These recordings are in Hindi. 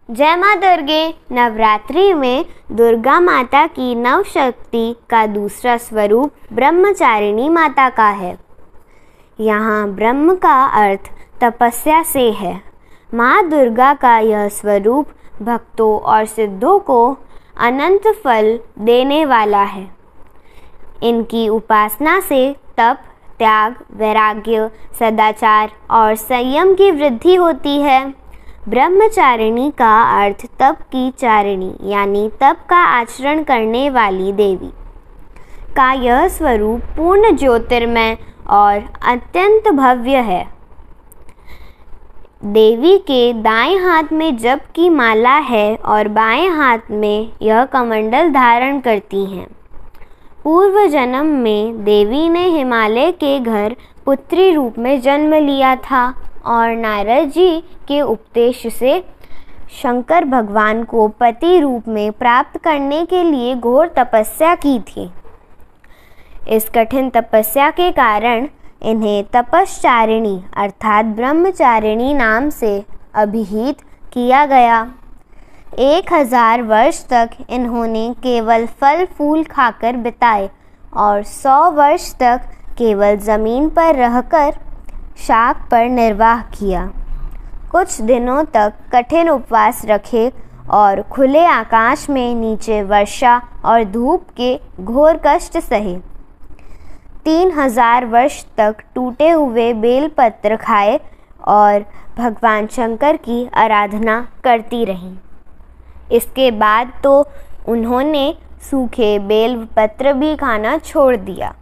जय माँ दुर्गे। नवरात्रि में दुर्गा माता की नव शक्ति का दूसरा स्वरूप ब्रह्मचारिणी माता का है। यहाँ ब्रह्म का अर्थ तपस्या से है। माँ दुर्गा का यह स्वरूप भक्तों और सिद्धों को अनंत फल देने वाला है। इनकी उपासना से तप, त्याग, वैराग्य, सदाचार और संयम की वृद्धि होती है। ब्रह्मचारिणी का अर्थ तप की चारिणी यानी तप का आचरण करने वाली देवी का यह स्वरूप पूर्ण ज्योतिर्मय और अत्यंत भव्य है। देवी के दाएं हाथ में जप की माला है और बाएं हाथ में यह कमंडल धारण करती हैं। पूर्व जन्म में देवी ने हिमालय के घर पुत्री रूप में जन्म लिया था और नारद जी के उपदेश से शंकर भगवान को पति रूप में प्राप्त करने के लिए घोर तपस्या की थी। इस कठिन तपस्या के कारण इन्हें तपश्चारिणी अर्थात ब्रह्मचारिणी नाम से अभिहित किया गया। 1000 वर्ष तक इन्होंने केवल फल फूल खाकर बिताए और 100 वर्ष तक केवल जमीन पर रहकर शाक पर निर्वाह किया। कुछ दिनों तक कठिन उपवास रखे और खुले आकाश में नीचे वर्षा और धूप के घोर कष्ट सहे। 3000 वर्ष तक टूटे हुए बेलपत्र खाए और भगवान शंकर की आराधना करती रहीं। इसके बाद तो उन्होंने सूखे बेलपत्र भी खाना छोड़ दिया।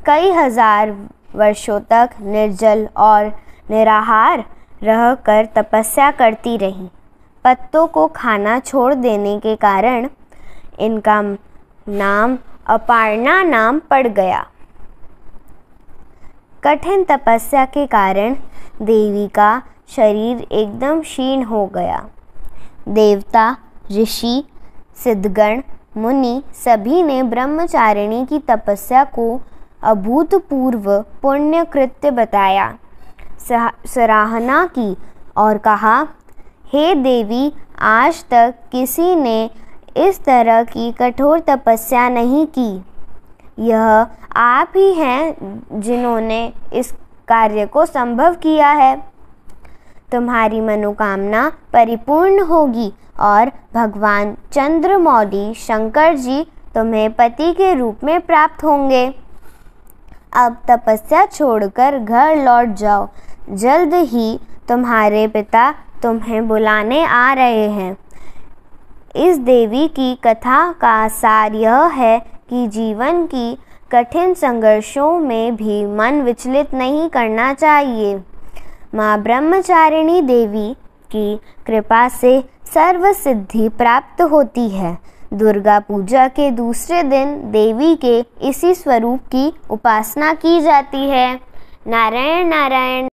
कई हजार वर्षों तक निर्जल और निराहार रहकर तपस्या करती रहीं। पत्तों को खाना छोड़ देने के कारण इनका नाम अपार्णा नाम पड़ गया। कठिन तपस्या के कारण देवी का शरीर एकदम क्षीण हो गया। देवता, ऋषि, सिद्धगण, मुनि सभी ने ब्रह्मचारिणी की तपस्या को अभूतपूर्व पुण्य कृत्य बताया, सराहना की और कहा, हे देवी, आज तक किसी ने इस तरह की कठोर तपस्या नहीं की। यह आप ही हैं जिन्होंने इस कार्य को संभव किया है। तुम्हारी मनोकामना परिपूर्ण होगी और भगवान चंद्रमौली शंकर जी तुम्हें पति के रूप में प्राप्त होंगे। अब तपस्या छोड़कर घर लौट जाओ। जल्द ही तुम्हारे पिता तुम्हें बुलाने आ रहे हैं। इस देवी की कथा का सार यह है कि जीवन की कठिन संघर्षों में भी मन विचलित नहीं करना चाहिए। माँ ब्रह्मचारिणी देवी की कृपा से सर्व सिद्धि प्राप्त होती है। दुर्गा पूजा के दूसरे दिन देवी के इसी स्वरूप की उपासना की जाती है। नारायण नारायण।